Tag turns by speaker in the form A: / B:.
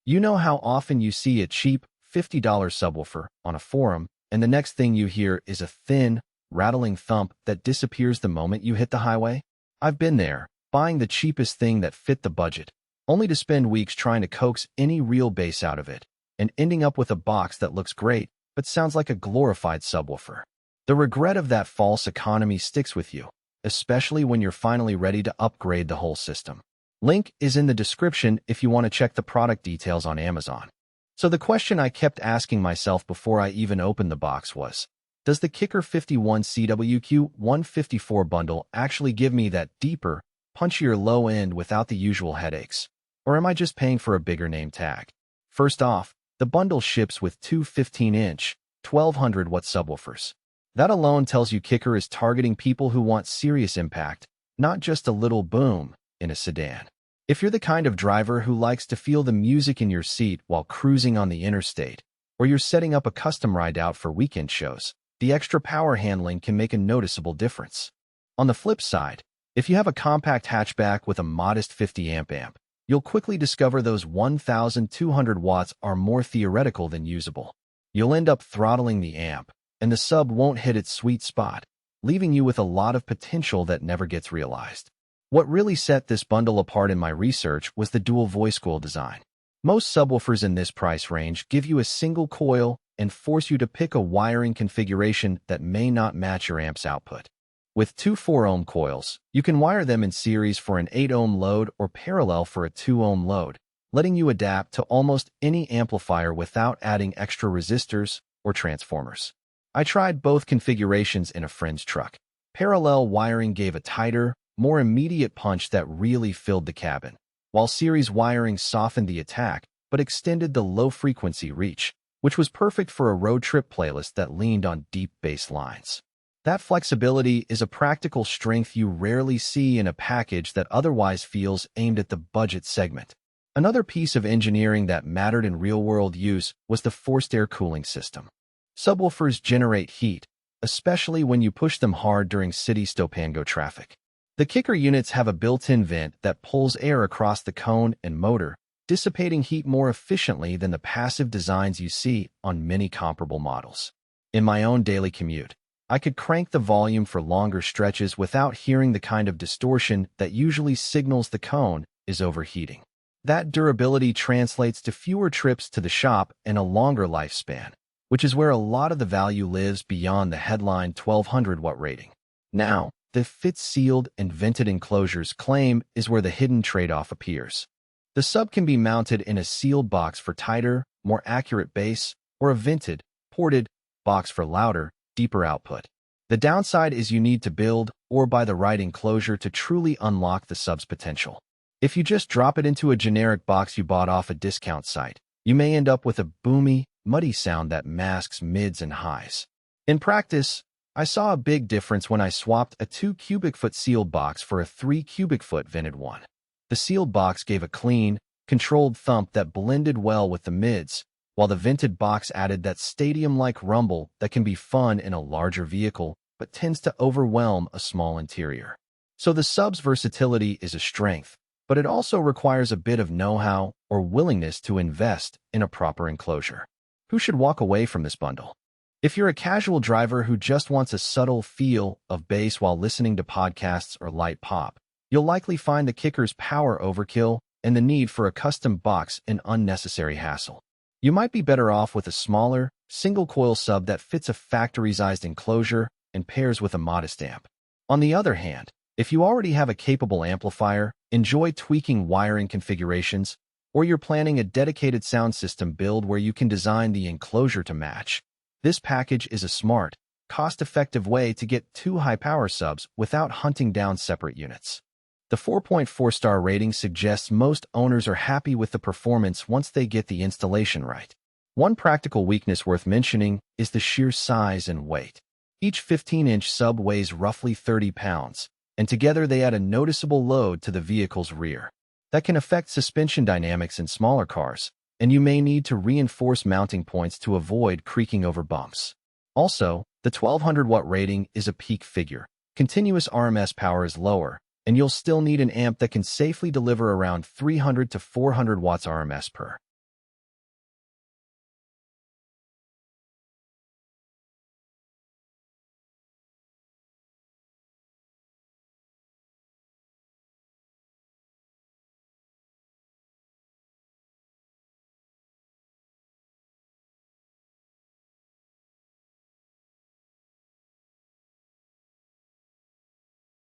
A: You know how often you see a cheap $50 subwoofer on a forum, and the next thing you hear is a thin, rattling thump that disappears the moment you hit the highway? I've been there, buying the cheapest thing that fit the budget, only to spend weeks trying to coax any real bass out of it, and ending up with a box that looks great but sounds like a glorified subwoofer. The regret of that false economy sticks with you, especially when you're finally ready to upgrade the whole system. Link is in the description if you want to check the product details on Amazon. So the question I kept asking myself before I even opened the box was, does the Kicker 51CWQ154 bundle actually give me that deeper, punchier low end without the usual headaches? Or am I just paying for a bigger name tag? First off, the bundle ships with two 15-inch, 1200-watt subwoofers. That alone tells you Kicker is targeting people who want serious impact, not just a little boom in a sedan. If you're the kind of driver who likes to feel the music in your seat while cruising on the interstate, or you're setting up a custom ride out for weekend shows, the extra power handling can make a noticeable difference. On the flip side, if you have a compact hatchback with a modest 50-amp amp, you'll quickly discover those 1,200 watts are more theoretical than usable. You'll end up throttling the amp, and the sub won't hit its sweet spot, leaving you with a lot of potential that never gets realized. What really set this bundle apart in my research was the dual voice coil design. Most subwoofers in this price range give you a single coil and force you to pick a wiring configuration that may not match your amp's output. With two 4-ohm coils, you can wire them in series for an 8-ohm load or parallel for a 2-ohm load, letting you adapt to almost any amplifier without adding extra resistors or transformers. I tried both configurations in a friend's truck. Parallel wiring gave a tighter, more immediate punch that really filled the cabin, while series wiring softened the attack but extended the low-frequency reach, which was perfect for a road trip playlist that leaned on deep bass lines. That flexibility is a practical strength you rarely see in a package that otherwise feels aimed at the budget segment. Another piece of engineering that mattered in real-world use was the forced air cooling system. Subwoofers generate heat, especially when you push them hard during city stop-and-go traffic. The Kicker units have a built-in vent that pulls air across the cone and motor, dissipating heat more efficiently than the passive designs you see on many comparable models. In my own daily commute, I could crank the volume for longer stretches without hearing the kind of distortion that usually signals the cone is overheating. That durability translates to fewer trips to the shop and a longer lifespan, which is where a lot of the value lives beyond the headline 1200-watt rating. Now, the fit-sealed and vented enclosures claim is where the hidden trade-off appears. The sub can be mounted in a sealed box for tighter, more accurate bass, or a vented, ported box for louder, deeper output. The downside is you need to build or buy the right enclosure to truly unlock the sub's potential. If you just drop it into a generic box you bought off a discount site, you may end up with a boomy, muddy sound that masks mids and highs. In practice, I saw a big difference when I swapped a 2 cubic foot sealed box for a 3 cubic foot vented one. The sealed box gave a clean, controlled thump that blended well with the mids, while the vented box added that stadium-like rumble that can be fun in a larger vehicle but tends to overwhelm a small interior. So the sub's versatility is a strength, but it also requires a bit of know-how or willingness to invest in a proper enclosure. Who should walk away from this bundle? If you're a casual driver who just wants a subtle feel of bass while listening to podcasts or light pop, you'll likely find the Kicker's power overkill and the need for a custom box an unnecessary hassle. You might be better off with a smaller, single-coil sub that fits a factory-sized enclosure and pairs with a modest amp. On the other hand, if you already have a capable amplifier, enjoy tweaking wiring configurations, or you're planning a dedicated sound system build where you can design the enclosure to match, this package is a smart, cost-effective way to get two high-power subs without hunting down separate units. The 4.4-star rating suggests most owners are happy with the performance once they get the installation right. One practical weakness worth mentioning is the sheer size and weight. Each 15-inch sub weighs roughly 30 pounds, and together they add a noticeable load to the vehicle's rear. That can affect suspension dynamics in smaller cars, and you may need to reinforce mounting points to avoid creaking over bumps. Also, the 1200-watt rating is a peak figure. Continuous RMS power is lower, and you'll still need an amp that can safely deliver around 300 to 400 watts RMS per.